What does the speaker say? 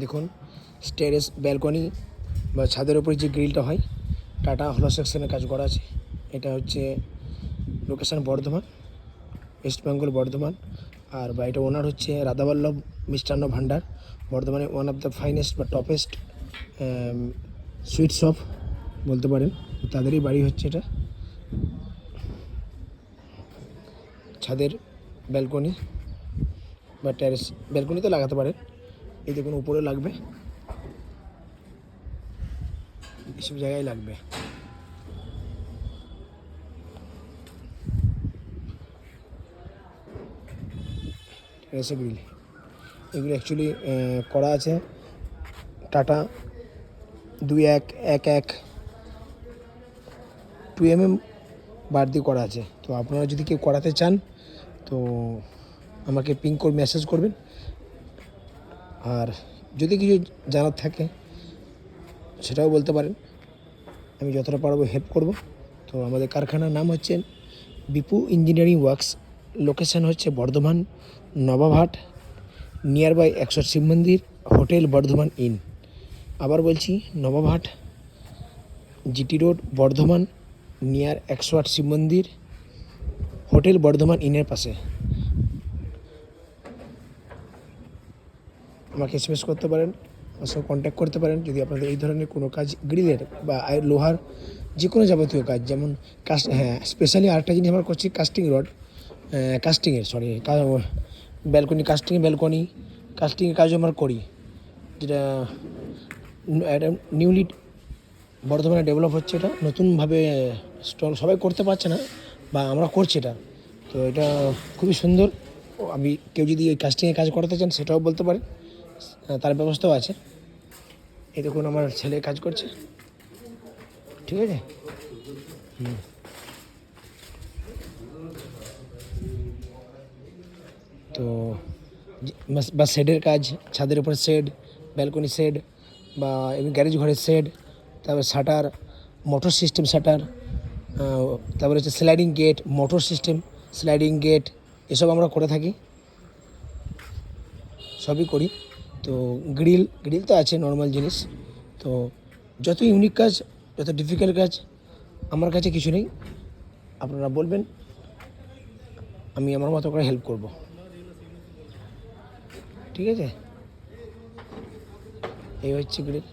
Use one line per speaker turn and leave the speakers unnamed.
দেখুন স্টেরেস ব্যালকনি বা ছাদের উপরে যে গ্রিলটা হয় টাটা হলো সেকশনের কাজ করা আছে। এটা হচ্ছে লোকেশন বর্ধমান, ওয়েস্ট বেঙ্গল বর্ধমান। আর বাড়িটা ওনার হচ্ছে রাধাবল্লভ মিষ্টান্ন ভাণ্ডার, বর্ধমানে ওয়ান অফ দ্য ফাইনেস্ট বা টপেস্ট সুইট শপ বলতে পারেন, তাদেরই বাড়ি হচ্ছে এটা। ছাদের ব্যালকনি বা টেরেস ব্যালকনিতে লাগাতে পারেন। এই দেখুন উপরে লাগবে, এসব জায়গায় লাগবে। টেরেসে গ্রিল এগুলো অ্যাকচুয়ালি করা আছে টাটা 2 বার দিয়ে করা আছে। তো আপনারা যদি কেউ করাতে চান তো আমাকে পিং করে মেসেজ করবেন। আর যদি কিছু জানার থাকে সেটাও বলতে পারেন, আমি যতটা পারবো হেল্প করব। তো আমাদের কারখানার নাম হচ্ছে বিপু ইঞ্জিনিয়ারিং ওয়ার্কস, লোকেশান হচ্ছে বর্ধমান নবাবহাট, নিয়ার বাই 100 শিব মন্দির, হোটেল বর্ধমান ইন। আবার বলছি, Nababhat, GT road, Bardhaman, near 108 Shiv মন্দির, হোটেল বর্ধমান ইনের পাশে। আমাকে এসএমএস করতে পারেন, আমার সঙ্গে কন্ট্যাক্ট করতে পারেন যদি আপনাদের এই ধরনের কোনো কাজ, গ্রিলের বা লোহার যে কোনো যাবতীয় কাজ, যেমন স্পেশালি আরেকটা জিনিস আমরা করছি কাস্টিং রড, ব্যালকনি কাস্টিংয়ের কাজও আমরা করি, যেটা একটা নিউলি বর্ধমানে ডেভেলপ হচ্ছে। এটা নতুনভাবে স্টল সবাই করতে পারছে না, বা আমরা করছি এটা। তো এটা খুবই সুন্দর। আমি কেউ যদি ওই কাস্টিংয়ে কাজ করাতে চান সেটাও বলতে পারেন, তার ব্যবস্থাও আছে। এই দেখুন আমার ছেলে কাজ করছে, ঠিক আছে। তো বা শেডের কাজ, ছাদের উপরে শেড, ব্যালকনি শেড, বা এমনি গ্যারেজ ঘরের শেড, তারপরে শাটার, মোটর সিস্টেম শাটার, তারপরে হচ্ছে sliding gate, motor system sliding gate, এসব আমরা করে থাকি, সবই করি। তো গ্রিল তো আছে নর্মাল জিনিস। তো যত ইউনিক কাজ, যত ডিফিকাল্ট কাজ, আমার কাছে কিছু নেই। আপনারা বলবেন, আমি আমার মতো করে হেল্প করব, ঠিক আছে। এই হচ্ছে গ্রিল।